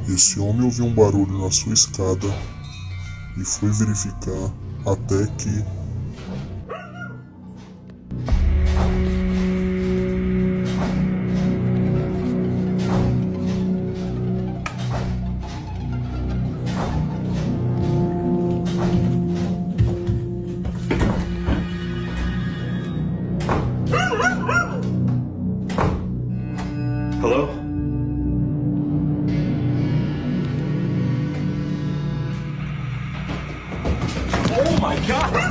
Esse homem ouviu um barulho na sua escada e foi verificar até que Hello? Oh my god!